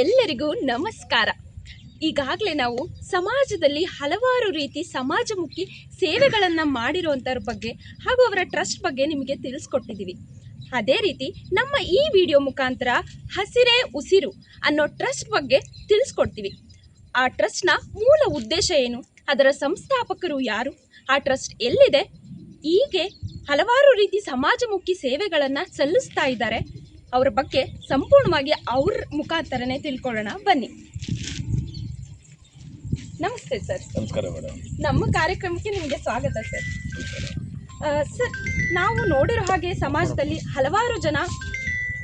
ಎಲ್ಲರಿಗೂ ನಮಸ್ಕಾರ. ಈಗಾಗಲೇ ನಾವು ಸಮಾಜದಲ್ಲಿ ಹಲವಾರು ರೀತಿ ಸಮಾಜಮುಖಿ ಸೇವೆಗಳನ್ನು ಮಾಡಿರುವಂಥವ್ರ ಬಗ್ಗೆ ಹಾಗೂ ಅವರ ಟ್ರಸ್ಟ್ ಬಗ್ಗೆ ನಿಮಗೆ ತಿಳಿಸ್ಕೊಟ್ಟಿದ್ದೀವಿ. ಅದೇ ರೀತಿ ನಮ್ಮ ಈ ವಿಡಿಯೋ ಮುಖಾಂತರ ಹಸಿರೇ ಉಸಿರು ಅನ್ನೋ ಟ್ರಸ್ಟ್ ಬಗ್ಗೆ ತಿಳಿಸ್ಕೊಡ್ತೀವಿ. ಆ ಟ್ರಸ್ಟ್ನ ಮೂಲ ಉದ್ದೇಶ ಏನು, ಅದರ ಸಂಸ್ಥಾಪಕರು ಯಾರು, ಆ ಟ್ರಸ್ಟ್ ಎಲ್ಲಿದೆ, ಹೀಗೆ ಹಲವಾರು ರೀತಿ ಸಮಾಜಮುಖಿ ಸೇವೆಗಳನ್ನು ಸಲ್ಲಿಸ್ತಾ ಇದ್ದಾರೆ. ಅವರ ಬಗ್ಗೆ ಸಂಪೂರ್ಣವಾಗಿ ಅವ್ರ ಮುಖಾಂತರನೇ ತಿಳ್ಕೊಳ್ಳೋಣ ಬನ್ನಿ. ನಮಸ್ತೆ ಸರ್. ನಮಸ್ಕಾರ ಮೇಡಮ್. ನಮ್ಮ ಕಾರ್ಯಕ್ರಮಕ್ಕೆ ನಿಮಗೆ ಸ್ವಾಗತ ಸರ್. ಸರ್, ನಾವು ನೋಡಿರೋ ಹಾಗೆ ಸಮಾಜದಲ್ಲಿ ಹಲವಾರು ಜನ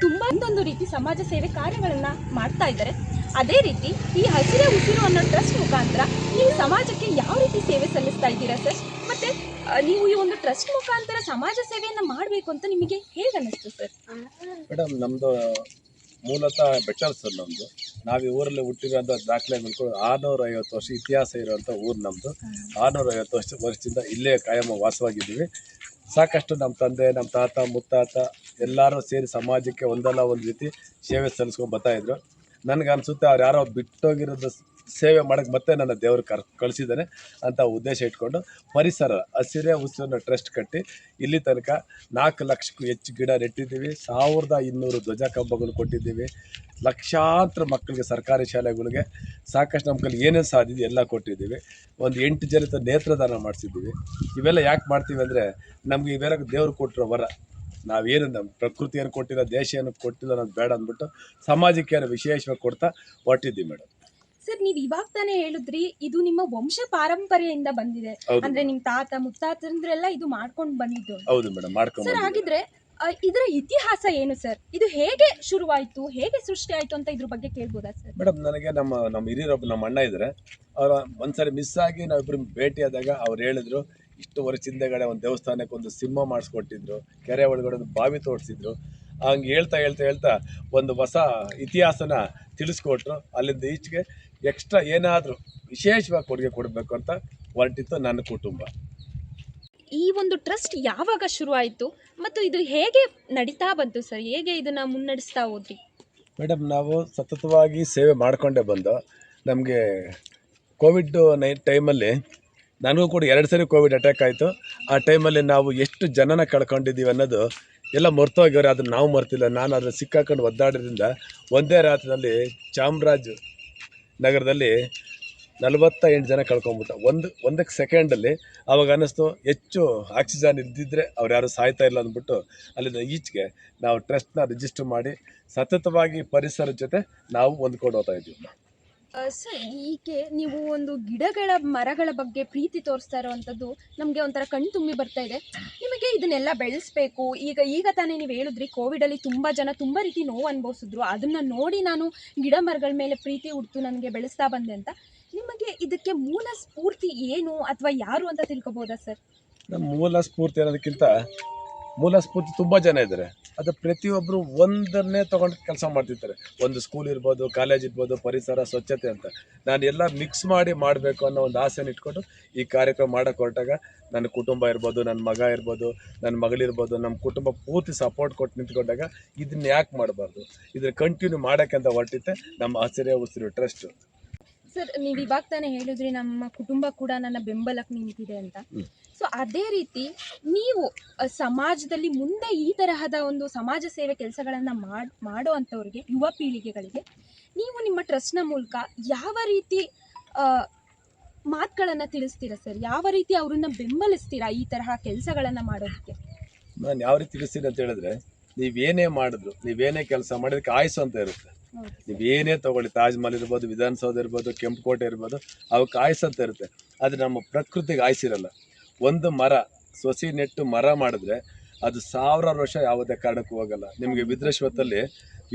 ತುಂಬ ಒಂದೊಂದು ರೀತಿ ಸಮಾಜ ಸೇವೆ ಕಾರ್ಯಗಳನ್ನು ಮಾಡ್ತಾ ಇದ್ದಾರೆ. ಅದೇ ರೀತಿ ಈ ಹಸಿರೇ ಉಸಿರು ಅನ್ನೋ ಟ್ರಸ್ಟ್ ಮುಖಾಂತರ ನೀವು ಸಮಾಜಕ್ಕೆ ಯಾವ ರೀತಿ ಸೇವೆ ಸಲ್ಲಿಸ್ತಾ ಇದ್ದೀರಾ ಸರ್? ಮತ್ತು ನೀವು ಈ ಒಂದು ಟ್ರಸ್ಟ್ ಮುಖಾಂತರ ಸಮಾಜ ಸೇವೆಯನ್ನು ಮಾಡಬೇಕು ಅಂತ ನಿಮಗೆ ಹೇಗೆ ಅನ್ನಿಸ್ತು ಸರ್? ಮೇಡಮ್, ನಮ್ಮದು ಮೂಲತಃ ಬೆಟ್ಟಲ್ ಸರ್. ನಮ್ಮದು ನಾವು ಈ ಊರಲ್ಲಿ ಹುಟ್ಟಿರೋಂಥ ದಾಖಲೆ ನೋಡ್ಕೊಂಡು 650 ವರ್ಷ ಇತಿಹಾಸ ಇರೋವಂಥ ಊರು ನಮ್ಮದು. 650 ವರ್ಷದಿಂದ ಇಲ್ಲೇ ಕಾಯಮ ವಾಸವಾಗಿದ್ದೀವಿ. ಸಾಕಷ್ಟು ನಮ್ಮ ತಂದೆ, ನಮ್ಮ ತಾತ, ಮುತ್ತಾತ ಎಲ್ಲರೂ ಸೇರಿ ಸಮಾಜಕ್ಕೆ ಒಂದಲ್ಲ ಒಂದು ರೀತಿ ಸೇವೆ ಸಲ್ಲಿಸ್ಕೊಂಡು ಬರ್ತಾಯಿದ್ರು. ನನಗನ್ಸುತ್ತೆ ಅವ್ರು ಯಾರೋ ಬಿಟ್ಟೋಗಿರೋದು ಸೇವೆ ಮಾಡೋಕ್ಕೆ ಮತ್ತೆ ನನ್ನ ದೇವರು ಕಳಿಸಿದ್ದಾನೆ ಅಂತ ಉದ್ದೇಶ ಇಟ್ಕೊಂಡು ಪರಿಸರ ಹಸಿರೇ ಉಸಿರನ್ನ ಟ್ರಸ್ಟ್ ಕಟ್ಟಿ ಇಲ್ಲಿ ತನಕ 4 ಲಕ್ಷಕ್ಕೂ ಹೆಚ್ಚು ಗಿಡ ನೆಟ್ಟಿದ್ದೀವಿ. 1200 ಧ್ವಜ ಕಂಬಗಳು ಕೊಟ್ಟಿದ್ದೀವಿ. ಲಕ್ಷಾಂತರ ಮಕ್ಕಳಿಗೆ ಸರ್ಕಾರಿ ಶಾಲೆಗಳಿಗೆ ಸಾಕಷ್ಟು ನಮ್ಮ ಕೈಲಿ ಏನೇನು ಸಾಧಿದೆ ಎಲ್ಲ ಕೊಟ್ಟಿದ್ದೀವಿ. ಒಂದು 8 ಜನದ ನೇತ್ರದಾನ ಮಾಡಿಸಿದ್ದೀವಿ. ಇವೆಲ್ಲ ಯಾಕೆ ಮಾಡ್ತೀವಿ ಅಂದರೆ ನಮಗೆ ಇವೆಲ್ಲ ದೇವರು ಕೊಟ್ಟಿರೋ ವರ. ನಾವೇನು ನಮ್ಮ ಪ್ರಕೃತಿಯನ್ನು ಕೊಟ್ಟಿಲ್ಲ, ದೇಶ ಏನು ಕೊಟ್ಟಿಲ್ಲ ಅನ್ನೋದು ಬೇಡ ಅಂದ್ಬಿಟ್ಟು ಸಮಾಜಕ್ಕೆ ಏನೋ ವಿಶೇಷವಾಗಿ ಕೊಡ್ತಾ ಹೊರಟಿದ್ದೀವಿ ಮೇಡಮ್. ಸರ್, ನೀವು ಇವಾಗ ತಾನೇ ಹೇಳಿದ್ರಿ ಇದು ನಿಮ್ಮ ವಂಶ ಪಾರಂಪರೆಯಿಂದ ಬಂದಿದೆ, ಅಂದ್ರೆ ನಿಮ್ ತಾತ ಮುತ್ತಾತಂದ್ರೆಲ್ಲ ಇದು ಮಾಡ್ಕೊಂಡು ಬಂದಿದ್ದು. ಹೌದು ಮೇಡಮ್, ಮಾಡ್ಕೊಂಡು ಸರ್, ಹಾಗಿದ್ರೆ ಇದರ ಇತಿಹಾಸ ಏನು ಸರ್? ಇದು ಹೇಗೆ ಶುರುವಾಯಿತು, ಹೇಗೆ ಸೃಷ್ಟಿ ಆಯ್ತು ಅಂತ ಇದ್ರ ಬಗ್ಗೆ ಕೇಳ್ಬೋದಾ ಸರ್? ಮೇಡಮ್, ನನಗೆ ನಮ್ಮ ಹಿರಿಯರೊಬ್ಬ ನಮ್ಮ ಅಣ್ಣ ಇದ್ದಾರೆ. ಅವರ ಒಂದ್ಸರಿ ಮಿಸ್ ಆಗಿ ನಾವಿಬ್ಬರು ಭೇಟಿಯಾದಾಗ ಅವ್ರು ಹೇಳಿದ್ರು, ಇಷ್ಟು ವರ್ಷ ಹಿಂದೆಗಡೆ ಒಂದು ದೇವಸ್ಥಾನಕ್ಕೆ ಒಂದು ಸಿಂಹ ಮಾಡಿಸ್ಕೊಟ್ಟಿದ್ರು, ಕೆರೆ ಒಳಗಡೆ ಒಂದು ಬಾವಿ ತೋರಿಸಿದ್ರು. ಹಂಗೆ ಹೇಳ್ತಾ ಒಂದು ಹೊಸ ಇತಿಹಾಸನ ತಿಳಿಸ್ಕೊಟ್ರು. ಅಲ್ಲಿಂದ ಈಚೆಗೆ ಎಕ್ಸ್ಟ್ರಾ ಏನಾದರೂ ವಿಶೇಷವಾಗಿ ಕೊಡುಗೆ ಕೊಡಬೇಕು ಅಂತ ಹೊರಟಿತ್ತು ನನ್ನ ಕುಟುಂಬ. ಈ ಒಂದು ಟ್ರಸ್ಟ್ ಯಾವಾಗ ಶುರು ಆಯಿತು ಮತ್ತು ಇದು ಹೇಗೆ ನಡೀತಾ ಬಂತು ಸರ್? ಹೇಗೆ ಇದನ್ನ ಮುನ್ನಡೆಸ್ತಾ ಹೋದ್ರಿ? ಮೇಡಮ್, ನಾವು ಸತತವಾಗಿ ಸೇವೆ ಮಾಡಿಕೊಂಡೇ ಬಂದು ನಮಗೆ ಕೋವಿಡ್ ಟೈಮಲ್ಲಿ ನನಗೂ ಕೂಡ 2 ಸರಿ ಕೋವಿಡ್ ಅಟ್ಯಾಕ್ ಆಯಿತು. ಆ ಟೈಮಲ್ಲಿ ನಾವು ಎಷ್ಟು ಜನನ ಕಳ್ಕೊಂಡಿದ್ದೀವಿ ಅನ್ನೋದು ಎಲ್ಲ ಮರ್ತೋಗ್ಯವ್ರೆ. ಅದನ್ನು ನಾವು ಮರ್ತಿಲ್ಲ. ನಾನು ಅದನ್ನು ಸಿಕ್ಕಾಕೊಂಡು ಒದ್ದಾಡೋದ್ರಿಂದ ಒಂದೇ ರಾತ್ರಿಯಲ್ಲಿ ಚಾಮರಾಜ ನಗರದಲ್ಲಿ 48 ಜನ ಕಳ್ಕೊಂಬಿಟ್ಟು ಒಂದಕ್ಕೆ ಸೆಕೆಂಡಲ್ಲಿ. ಅವಾಗ ಅನ್ನಿಸ್ತು ಹೆಚ್ಚು ಆಕ್ಸಿಜನ್ ಇದ್ದಿದ್ದರೆ ಅವ್ರು ಯಾರು ಸಾಯ್ತಾ ಇಲ್ಲ ಅಂದ್ಬಿಟ್ಟು ಅಲ್ಲಿಂದ ಈಚೆಗೆ ನಾವು ಟ್ರಸ್ಟ್ನ ರಿಜಿಸ್ಟರ್ ಮಾಡಿ ಸತತವಾಗಿ ಪರಿಸರದ ಜೊತೆ ನಾವು ಹೊಂದ್ಕೊಂಡು ಹೋಗ್ತಾ ಇದ್ದೀವಿ. ಸರ್, ಹೀಗೆ ನೀವು ಒಂದು ಗಿಡಗಳ ಮರಗಳ ಬಗ್ಗೆ ಪ್ರೀತಿ ತೋರಿಸ್ತಾ ಇರೋವಂಥದ್ದು ನಮಗೆ ಒಂಥರ ಕಣ್ಣು ತುಂಬಿ ಬರ್ತಾ ಇದೆ. ನಿಮಗೆ ಇದನ್ನೆಲ್ಲ ಬೆಳೆಸಬೇಕು, ಈಗ ತಾನೇ ನೀವು ಹೇಳಿದ್ರಿ ಕೋವಿಡಲ್ಲಿ ತುಂಬ ಜನ ತುಂಬ ರೀತಿ ನೋವು ಅನುಭವಿಸಿದ್ರು, ಅದನ್ನು ನೋಡಿ ನಾನು ಗಿಡ ಮರಗಳ ಮೇಲೆ ಪ್ರೀತಿ ಹುಡ್ತು ನನಗೆ ಬೆಳೆಸ್ತಾ ಬಂದೆ ಅಂತ. ನಿಮಗೆ ಇದಕ್ಕೆ ಮೂಲ ಸ್ಫೂರ್ತಿ ಏನು ಅಥವಾ ಯಾರು ಅಂತ ತಿಳ್ಕೊಬೋದಾ ಸರ್? ನಮ್ಮ ಮೂಲ ಸ್ಫೂರ್ತಿ ಅನ್ನೋದಕ್ಕಿಂತ ಮೂಲ ಸ್ಫೂರ್ತಿ ತುಂಬ ಜನ ಇದ್ದಾರೆ. ಅದು ಪ್ರತಿಯೊಬ್ಬರು ಒಂದನ್ನೇ ತೊಗೊಂಡು ಕೆಲಸ ಮಾಡ್ತಿರ್ತಾರೆ. ಒಂದು ಸ್ಕೂಲ್ ಇರ್ಬೋದು, ಕಾಲೇಜ್ ಇರ್ಬೋದು, ಪರಿಸರ ಸ್ವಚ್ಛತೆ ಅಂತ. ನಾನು ಎಲ್ಲ ಮಿಕ್ಸ್ ಮಾಡಿ ಮಾಡಬೇಕು ಅನ್ನೋ ಒಂದು ಆಸೆನ ಇಟ್ಕೊಂಡು ಈ ಕಾರ್ಯಕ್ರಮ ಮಾಡೋಕ್ಕೆ ಹೊರಟಾಗ ನನ್ನ ಕುಟುಂಬ ಇರ್ಬೋದು, ನನ್ನ ಮಗ ಇರ್ಬೋದು, ನನ್ನ ಮಗಳಿರ್ಬೋದು, ನಮ್ಮ ಕುಟುಂಬ ಪೂರ್ತಿ ಸಪೋರ್ಟ್ ಕೊಟ್ಟು ನಿಂತ್ಕೊಂಡಾಗ ಇದನ್ನ ಯಾಕೆ ಮಾಡಬಾರ್ದು, ಇದನ್ನು ಕಂಟಿನ್ಯೂ ಮಾಡೋಕ್ಕೆ ಅಂತ ಹೊರಟಿತ್ತೆ ನಮ್ಮ ಹಸಿರೇ ಉಸಿರು ಟ್ರಸ್ಟು. ಸರ್, ನೀವು ಇವಾಗ ತಾನೇ ಹೇಳಿದ್ರಿ ನಮ್ಮ ಕುಟುಂಬ ಕೂಡ ನನ್ನ ಬೆಂಬಲಕ್ಕೆ ನಿಂತಿದೆ ಅಂತ. ಸೊ ಅದೇ ರೀತಿ ನೀವು ಸಮಾಜದಲ್ಲಿ ಮುಂದೆ ಈ ತರಹದ ಒಂದು ಸಮಾಜ ಸೇವೆ ಕೆಲಸಗಳನ್ನು ಮಾಡೋ ಅಂಥವ್ರಿಗೆ, ಯುವ ಪೀಳಿಗೆಗಳಿಗೆ ನೀವು ನಿಮ್ಮ ಟ್ರಸ್ಟ್ನ ಮೂಲಕ ಯಾವ ರೀತಿ ಮಾತುಗಳನ್ನು ತಿಳಿಸ್ತೀರಾ ಸರ್? ಯಾವ ರೀತಿ ಅವ್ರನ್ನ ಬೆಂಬಲಿಸ್ತೀರಾ ಈ ತರಹ ಕೆಲಸಗಳನ್ನು ಮಾಡೋದಕ್ಕೆ? ನಾನು ಯಾವ ರೀತಿ ತಿಳಿಸ್ತೀನಿ ಅಂತ ಹೇಳಿದ್ರೆ, ನೀವೇನೇ ಮಾಡಿದ್ರು, ನೀವೇನೇ ಕೆಲಸ ಮಾಡಿದಕ್ಕೆ ಆಯುಸ್ಸು ಅಂತ ಇರುತ್ತೆ. ನೀವೇನೇ ತೊಗೊಳ್ಳಿ, ತಾಜ್ ಮಹಲ್ ಇರ್ಬೋದು, ವಿಧಾನಸೌಧ ಇರ್ಬೋದು, ಕೆಂಪುಕೋಟೆ ಇರ್ಬೋದು, ಅವಕ್ಕೆ ಆಯುಸ್ಸು ಅಂತ ಇರುತ್ತೆ. ಆದರೆ ನಮ್ಮ ಪ್ರಕೃತಿಗೆ ಆಯುಸ್ಸಿರಲ್ಲ. ಒಂದು ಮರ ಸೊಸಿ ನೆಟ್ಟು ಮರ ಮಾಡಿದ್ರೆ ಅದು 1000 ವರ್ಷ ಯಾವುದೇ ಕಾರಣಕ್ಕೂ ಹೋಗಲ್ಲ. ನಿಮಗೆ ವಿದ್ರೇಶ್ವರದಲ್ಲಿ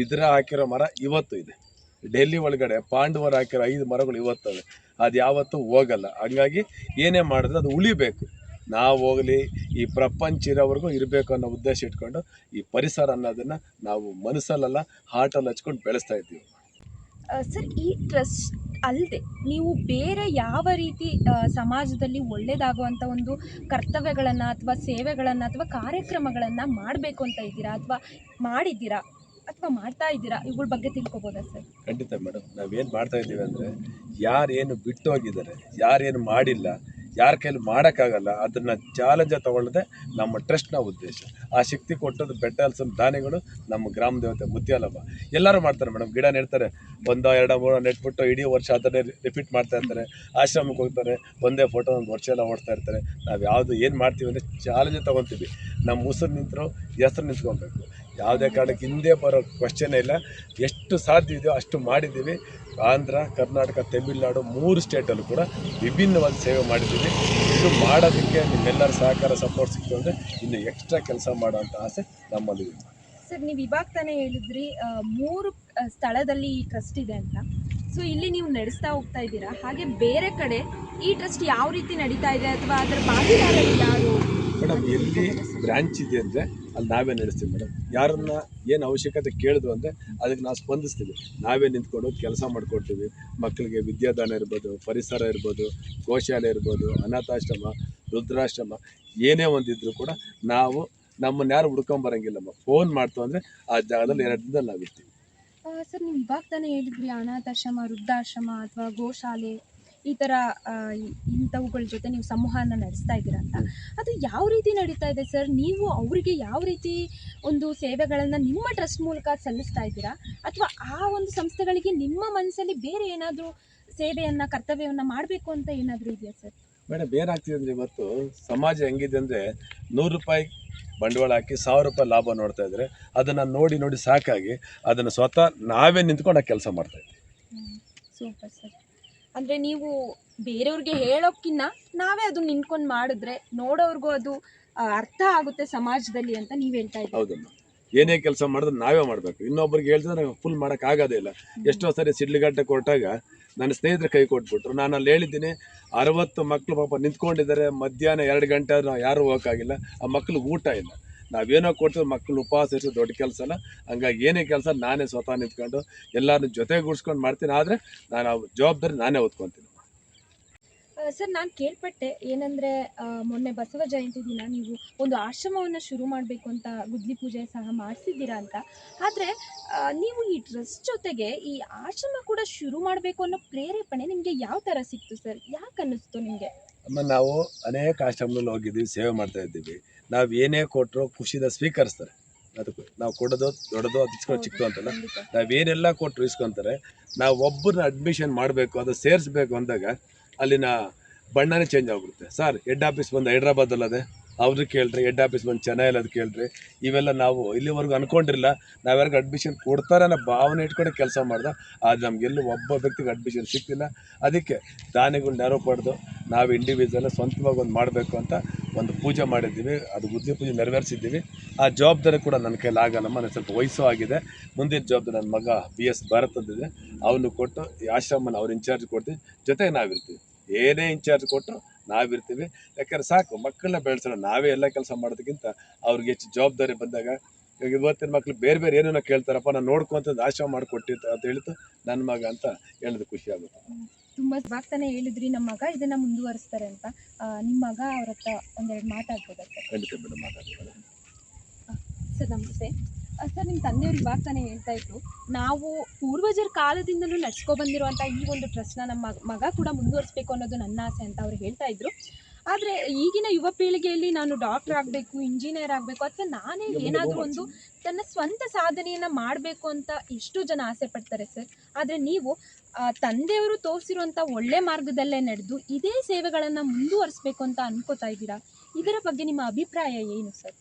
ವಿಗ್ರಹ ಹಾಕಿರೋ ಮರ ಇವತ್ತು ಇದೆ. ಡೆಲ್ಲಿ ಒಳಗಡೆ ಪಾಂಡವರು ಹಾಕಿರೋ 5 ಮರಗಳು ಇವತ್ತವೆ. ಅದು ಯಾವತ್ತೂ ಹೋಗಲ್ಲ. ಹಂಗಾಗಿ ಏನೇ ಮಾಡಿದ್ರೆ ಅದು ಉಳಿಬೇಕು. ನಾವು ಹೋಗಲಿ, ಈ ಪ್ರಪಂಚ ಇರೋವರೆಗೂ ಇರಬೇಕು ಅನ್ನೋ ಉದ್ದೇಶ ಇಟ್ಕೊಂಡು ಈ ಪರಿಸರ ಅನ್ನೋದನ್ನು ನಾವು ಮನಸ್ಸಲ್ಲ ಹಾರ್ಟಲ್ಲಿ ಹಚ್ಕೊಂಡು ಬೆಳೆಸ್ತಾ ಇದ್ದೀವಿ. ಸರ್, ಈ ಟ್ರಸ್ಟ್ ಅಲ್ಲದೆ ನೀವು ಬೇರೆ ಯಾವ ರೀತಿ ಸಮಾಜದಲ್ಲಿ ಒಳ್ಳೆಯದಾಗುವಂಥ ಒಂದು ಕರ್ತವ್ಯಗಳನ್ನು ಅಥವಾ ಸೇವೆಗಳನ್ನು ಅಥವಾ ಕಾರ್ಯಕ್ರಮಗಳನ್ನು ಮಾಡಬೇಕು ಅಂತ ಇದ್ದೀರಾ ಅಥವಾ ಮಾಡಿದ್ದೀರಾ? ಅಥವಾ ಮಾಡ್ತಾ ಇದ್ದೀರಾ ಇವುಗಳ ಬಗ್ಗೆ ತಿಳ್ಕೊಬೋದಾ ಸರ್? ಖಂಡಿತ ಮೇಡಮ್, ನಾವೇನು ಮಾಡ್ತಾ ಇದ್ದೀವಿ ಅಂದರೆ, ಯಾರೇನು ಬಿಟ್ಟು ಹೋಗಿದ್ದಾರೆ, ಯಾರೇನು ಮಾಡಿಲ್ಲ, ಯಾರ ಕೈಲಿ ಮಾಡೋಕ್ಕಾಗಲ್ಲ, ಅದನ್ನು ಚಾಲೆಂಜ್ ತಗೊಳ್ಳದೆ ನಮ್ಮ ಟ್ರಸ್ಟ್ನ ಉದ್ದೇಶ. ಆ ಶಕ್ತಿ ಕೊಟ್ಟದ್ದು ಬೆಟ್ಟ ಹಲಸಿನ ದಾನಿಗಳು, ನಮ್ಮ ಗ್ರಾಮ ದೇವತೆ ಮುತ್ಯಾಲಮ್ಮ. ಎಲ್ಲರೂ ಮಾಡ್ತಾರೆ ಮೇಡಮ್, ಗಿಡ ನೆಡ್ತಾರೆ, 1 2 3 ನೆಟ್ಬಿಟ್ಟು ಇಡೀ ವರ್ಷ ಅದನ್ನೇ ರಿಪೀಟ್ ಮಾಡ್ತಾ ಇರ್ತಾರೆ. ಆಶ್ರಮಕ್ಕೆ ಹೋಗ್ತಾರೆ, ಒಂದೇ ಫೋಟೋ ಒಂದು ವರ್ಷ ಎಲ್ಲ ಓಡ್ತಾ ಇರ್ತಾರೆ. ನಾವು ಯಾವುದು ಏನು ಮಾಡ್ತೀವಿ ಅಂದರೆ ಚಾಲೆಂಜ್ ತೊಗೊತೀವಿ. ನಮ್ಮ ಉಸಿರು ನಿಂತರೂ ಹೆಸರು ನಿಂತ್ಕೊಬೇಕು. ಯಾವುದೇ ಕಾರಣಕ್ಕೆ ಹಿಂದೆ ಬರೋ ಕ್ವಶನೇ ಇಲ್ಲ. ಎಷ್ಟು ಸಾಧ್ಯ ಇದೆಯೋ ಅಷ್ಟು ಮಾಡಿದ್ದೀವಿ. ಆಂಧ್ರ, ಕರ್ನಾಟಕ, ತಮಿಳುನಾಡು 3 ಸ್ಟೇಟಲ್ಲೂ ಕೂಡ ವಿಭಿನ್ನವಾದ ಸೇವೆ ಮಾಡಿದ್ದೀವಿ. ಇದು ಮಾಡೋದಕ್ಕೆ ನಿಮ್ಮೆಲ್ಲರ ಸಹಕಾರ ಸಪೋರ್ಟ್ ಸಿಕ್ತು ಅಂದರೆ ಇನ್ನು ಎಕ್ಸ್ಟ್ರಾ ಕೆಲಸ ಮಾಡೋವಂಥ ಆಸೆ ನಮ್ಮಲ್ಲಿದೆ. ಸರ್, ನೀವು ಇವಾಗ ತಾನೇ ಹೇಳಿದ್ರಿ 3 ಸ್ಥಳದಲ್ಲಿ ಈ ಟ್ರಸ್ಟ್ ಇದೆ ಅಂತ. ಸೊ ಇಲ್ಲಿ ನೀವು ನಡೆಸ್ತಾ ಹೋಗ್ತಾ ಇದ್ದೀರಾ, ಹಾಗೆ ಬೇರೆ ಕಡೆ ಈ ಟ್ರಸ್ಟ್ ಯಾವ ರೀತಿ ನಡೀತಾ ಇದೆ ಅಥವಾ ಅದರ ಭಾಗಿದಾರರು ಯಾರು? ಮೇಡಮ್, ಎಲ್ಲಿ ಬ್ರ್ಯಾಂಚ್ ಇದೆ ಅಂದರೆ ಅಲ್ಲಿ ನಾವೇ ನಡೆಸ್ತೀವಿ ಮೇಡಮ್. ಯಾರನ್ನ ಏನು ಅವಶ್ಯಕತೆ ಕೇಳಿದ್ರು ಅಂದರೆ ಅದಕ್ಕೆ ನಾವು ಸ್ಪಂದಿಸ್ತೀವಿ. ನಾವೇ ನಿಂತ್ಕೊಂಡು ಕೆಲಸ ಮಾಡಿಕೊಡ್ತೀವಿ. ಮಕ್ಕಳಿಗೆ ವಿದ್ಯಾದಾನ ಇರ್ಬೋದು, ಪರಿಸರ ಇರ್ಬೋದು, ಗೋಶಾಲೆ ಇರ್ಬೋದು, ಅನಾಥಾಶ್ರಮ, ವೃದ್ಧಾಶ್ರಮ, ಏನೇ ಒಂದಿದ್ರು ಕೂಡ ನಾವು ನಮ್ಮನ್ನು ಯಾರು ಹುಡ್ಕೊಂಬರಂಗಿಲ್ಲಮ್ಮ. ಫೋನ್ ಮಾಡ್ತು ಅಂದರೆ ಆ ಜಾಗದಲ್ಲಿ 2 ದಿನದಲ್ಲಿ ನಾವು ಇರ್ತೀವಿ. ಸರ್, ನೀವು ಇವಾಗ ತಾನೇ ಹೇಳಿದ್ರಿ ಅನಾಥಾಶ್ರಮ, ವೃದ್ಧಾಶ್ರಮ ಅಥವಾ ಗೋಶಾಲೆ ಈ ಥರ ಇಂಥವುಗಳ ಜೊತೆ ನೀವು ಸಂವಹನ ನಡೆಸ್ತಾ ಇದ್ದೀರಾ ಅಂತ. ಅದು ಯಾವ ರೀತಿ ನಡೀತಾ ಇದೆ ಸರ್? ನೀವು ಅವರಿಗೆ ಯಾವ ರೀತಿ ಒಂದು ಸೇವೆಗಳನ್ನು ನಿಮ್ಮ ಟ್ರಸ್ಟ್ ಮೂಲಕ ಸಲ್ಲಿಸ್ತಾ ಇದ್ದೀರಾ, ಅಥವಾ ಆ ಒಂದು ಸಂಸ್ಥೆಗಳಿಗೆ ನಿಮ್ಮ ಮನಸ್ಸಲ್ಲಿ ಬೇರೆ ಏನಾದರೂ ಸೇವೆಯನ್ನು, ಕರ್ತವ್ಯವನ್ನು ಮಾಡಬೇಕು ಅಂತ ಏನಾದರೂ ಇದೆಯಾ ಸರ್? ಮೇಡಮ್, ಏನಾಗ್ತಿದೆ ಅಂದರೆ ಇವತ್ತು ಸಮಾಜ ಹೆಂಗಿದೆ ಅಂದರೆ, 100 ರೂಪಾಯಿ ಬಂಡವಾಳ ಹಾಕಿ 1000 ರೂಪಾಯಿ ಲಾಭ ನೋಡ್ತಾ ಇದ್ದಾರೆ. ಅದನ್ನು ನೋಡಿ ನೋಡಿ ಸಾಕಾಗಿ ಅದನ್ನು ಸ್ವತಃ ನಾವೇ ನಿಂತ್ಕೊಂಡು ಆ ಕೆಲಸ ಮಾಡ್ತಾಯಿದ್ದೀವಿ. Super sir. ಅಂದರೆ ನೀವು ಬೇರೆಯವ್ರಿಗೆ ಹೇಳೋಕ್ಕಿಂತ ನಾವೇ ಅದು ನಿಂತ್ಕೊಂಡು ಮಾಡಿದ್ರೆ ನೋಡೋರ್ಗೂ ಅದು ಅರ್ಥ ಆಗುತ್ತೆ ಸಮಾಜದಲ್ಲಿ ಅಂತ ನೀವು ಹೇಳ್ತಾ ಇದ್ದೀವಿ. ಹೌದಮ್ಮ, ಏನೇ ಕೆಲಸ ಮಾಡಿದ್ರೆ ನಾವೇ ಮಾಡಬೇಕು. ಇನ್ನೊಬ್ರಿಗೆ ಹೇಳ್ತಿದ್ರೆ ನಾವು ಫುಲ್ ಮಾಡೋಕ್ಕಾಗೋದೇ ಇಲ್ಲ. ಎಷ್ಟೋ ಸರಿ ಸಿಡ್ಲುಗಟ್ಟಕ್ಕೆ ಕೊಟ್ಟಾಗ ನನ್ನ ಸ್ನೇಹಿತರು ಕೈ ಕೊಟ್ಬಿಟ್ರು. ನಾನು ಅಲ್ಲಿ ಹೇಳಿದ್ದೀನಿ, 60 ಮಕ್ಕಳು ಪಾಪ ನಿಂತ್ಕೊಂಡಿದ್ದಾರೆ, ಮಧ್ಯಾಹ್ನ 2 ಗಂಟೆ ಆದರೂ ಯಾರೂ ಹೋಗೋಕ್ಕಾಗಿಲ್ಲ. ಆ ಮಕ್ಳಿಗೆ ಊಟ ಇಲ್ಲ. ನಾವೇನೋ ಕೊಡ್ತೀವಿ, ಮಕ್ಕಳು ಉಪವಾಸ ಇರಿಸೋದು ದೊಡ್ಡ ಕೆಲಸ ಅಲ್ಲ. ಹಂಗಾಗಿ ಏನೇ ಕೆಲಸ ನಾನೇ ಸ್ವತಃ ನಿಂತ್ಕೊಂಡು ಎಲ್ಲರನ್ನೂ ಜೊತೆಗೂಡಿಸ್ಕೊಂಡು ಮಾಡ್ತೀನಿ. ಆದರೆ ನಾನು ಆ ಜವಾಬ್ದಾರಿ ನಾನೇ ಹೊತ್ಕೊತೀನಿ. ಸರ್, ನಾನು ಕೇಳ್ಪಟ್ಟೆ ಏನಂದರೆ, ಮೊನ್ನೆ ಬಸವ ಜಯಂತಿ ದಿನ ನೀವು ಒಂದು ಆಶ್ರಮವನ್ನು ಶುರು ಮಾಡಬೇಕು ಅಂತ ಗುದ್ಲಿ ಪೂಜೆ ಸಹ ಮಾಡಿಸಿದ್ದೀರಾ ಅಂತ. ಆದರೆ ನೀವು ಈ ಟ್ರಸ್ಟ್ ಜೊತೆಗೆ ಈ ಆಶ್ರಮ ಕೂಡ ಶುರು ಮಾಡಬೇಕು ಅನ್ನೋ ಪ್ರೇರೇಪಣೆ ನಿಮಗೆ ಯಾವ ಥರ ಸಿಕ್ತು ಸರ್? ಯಾಕೆ ಅನ್ನಿಸ್ತು ನಿಮಗೆ? ಅಮ್ಮ, ನಾವು ಅನೇಕ ಆಶ್ರಮಗಳಲ್ಲಿ ಹೋಗಿದ್ದೀವಿ, ಸೇವೆ ಮಾಡ್ತಾ ಇದ್ದೀವಿ. ನಾವು ಏನೇ ಕೊಟ್ಟರು ಖುಷಿಯಿಂದ ಸ್ವೀಕರಿಸ್ತಾರೆ. ಅದಕ್ಕೆ ನಾವು ಕೊಡೋದು ದೊಡ್ಡದು, ಅದು ಇಸ್ಕೊಂಡು ಚಿಕ್ಕದು ಅಂತಲ್ಲ. ನಾವೇನೆಲ್ಲ ಕೊಟ್ಟರು ಇಸ್ಕೊತಾರೆ. ನಾವು ಒಬ್ಬರನ್ನ ಅಡ್ಮಿಷನ್ ಮಾಡಬೇಕು, ಅದು ಸೇರಿಸ್ಬೇಕು ಅಂದಾಗ ಅಲ್ಲಿನ ಬಣ್ಣನೇ ಚೇಂಜ್ ಆಗಿಬಿಡುತ್ತೆ. ಸರ್, ಹೆಡ್ ಆಫೀಸ್ ಬಂದು ಹೈದ್ರಾಬಾದಲ್ಲದೆ ಅವ್ರಿಗೆ ಕೇಳ್ರಿ, ಹೆಡ್ ಆಫೀಸ್ ಬಂದು ಚೆನ್ನೈಯಲ್ಲಿ ಅದು ಕೇಳ್ರಿ. ಇವೆಲ್ಲ ನಾವು ಇಲ್ಲಿವರೆಗೂ ಅಂದ್ಕೊಂಡಿರಲಿಲ್ಲ. ನಾವ್ಯಾರಿಗೆ ಅಡ್ಮಿಷನ್ ಕೊಡ್ತಾರೆ ಅನ್ನೋ ಭಾವನೆ ಇಟ್ಕೊಂಡು ಕೆಲಸ ಮಾಡ್ದೆ. ಆದರೆ ನಮಗೆಲ್ಲೂ ಒಬ್ಬ ವ್ಯಕ್ತಿಗೆ ಅಡ್ಮಿಷನ್ ಸಿಗ್ತಿಲ್ಲ. ಅದಕ್ಕೆ ದಾನಿಗಳು ನೆರವು ಪಡೆದು ನಾವು ಇಂಡಿವಿಜುವಲ್ ಸ್ವಂತವಾಗಿ ಒಂದು ಮಾಡಬೇಕು ಅಂತ ಒಂದು ಪೂಜೆ ಮಾಡಿದ್ದೀವಿ. ಅದು ಗುದ್ಲಿ ಪೂಜೆ ನೆರವೇರಿಸಿದ್ದೀವಿ. ಆ ಜವಾಬ್ದಾರಿ ಕೂಡ ನನ್ನ ಕೈಲಿ ಆಗಲ್ಲಮ್ಮ. ನನಗೆ ಸ್ವಲ್ಪ ವಯಸ್ಸು ಆಗಿದೆ. ಮುಂದಿನ ಜವಾಬ್ದಾರಿ ನನ್ನ ಮಗ BS ಭರತ್ ಅಂದಿದೆ, ಅವನು ಕೊಟ್ಟು ಈ ಆಶ್ರಮನ ಅವ್ರು ಇನ್ಚಾರ್ಜ್ ಕೊಡ್ತೀವಿ. ಜೊತೆಗೆ ನಾವಿರ್ತೀವಿ. ಏನೇ ಇನ್ಚಾರ್ಜ್ ಕೊಟ್ಟರು ನಾವಿರ್ತೀವಿ. ಯಾಕಂದ್ರೆ ಸಾಕು, ಮಕ್ಕಳನ್ನ ಬೆಳೆಸೋಣ. ನಾವೇ ಎಲ್ಲ ಕೆಲಸ ಮಾಡೋದಕ್ಕಿಂತ ಅವ್ರಿಗೆ ಹೆಚ್ಚು ಜವಾಬ್ದಾರಿ ಬಂದಾಗ, ಈಗ ಇವತ್ತಿನ ಮಕ್ಳು ಬೇರೆ ಬೇರೆ ಏನೇನೋ ಕೇಳ್ತಾರಪ್ಪ, ನಾನು ನೋಡ್ಕೊಂತ ಆಶ್ರಮ ಮಾಡಿಕೊಟ್ಟಿತ್ತು ಅಂತ ಹೇಳಿತು ನನ್ನ ಮಗ ಅಂತ ಹೇಳಿದ್ರೆ ಖುಷಿ ಆಗುತ್ತೆ. ತುಂಬ ಇವಾಗ್ತಾನೆ ಹೇಳಿದ್ರಿ ನಮ್ಮ ಮಗ ಇದನ್ನು ಮುಂದುವರಿಸ್ತಾರೆ ಅಂತ. ನಿಮ್ಮ ಮಗ ಅವ್ರ ಹತ್ರ ಒಂದೆರಡು ಮಾತಾಡ್ಬೋದಾ ಸರ್? ಖಂಡಿತ ಮೇಡಮ್, ಮಾತಾಡ್ತಾರೆ. ಸರ್, ನಮಸ್ತೆ. ಸರ್, ನಿಮ್ಮ ತಂದೆಯವರು ಇವಾಗ ತಾನೇ ಹೇಳ್ತಾ ಇದ್ರು, ನಾವು ಪೂರ್ವಜರ ಕಾಲದಿಂದಲೂ ನಡ್ಸ್ಕೊಬಂದಿರುವಂಥ ಈ ಒಂದು ಟ್ರಸ್ಟ್ನ ನಮ್ಮ ಮಗ ಕೂಡ ಮುಂದುವರಿಸಬೇಕು ಅನ್ನೋದು ನನ್ನ ಆಸೆ ಅಂತ ಅವ್ರು ಹೇಳ್ತಾ ಇದ್ರು. ಆದರೆ ಈಗಿನ ಯುವ ಪೀಳಿಗೆಯಲ್ಲಿ ನಾನು ಡಾಕ್ಟರ್ ಆಗಬೇಕು, ಇಂಜಿನಿಯರ್ ಆಗಬೇಕು, ಅಥವಾ ನಾನೇ ಏನಾದರೂ ಒಂದು ತನ್ನ ಸ್ವಂತ ಸಾಧನೆಯನ್ನು ಮಾಡಬೇಕು ಅಂತ ಎಷ್ಟು ಜನ ಆಸೆ ಪಡ್ತಾರೆ ಸರ್. ಆದರೆ ನೀವು ತಂದೆಯವರು ತೋರಿಸಿರುವಂಥ ಒಳ್ಳೆ ಮಾರ್ಗದಲ್ಲೇ ನಡೆದು ಇದೇ ಸೇವೆಗಳನ್ನು ಮುಂದುವರಿಸಬೇಕು ಅಂತ ಅನ್ಕೋತಾ ಇದ್ದೀರಾ. ಇದರ ಬಗ್ಗೆ ನಿಮ್ಮ ಅಭಿಪ್ರಾಯ ಏನು ಸರ್?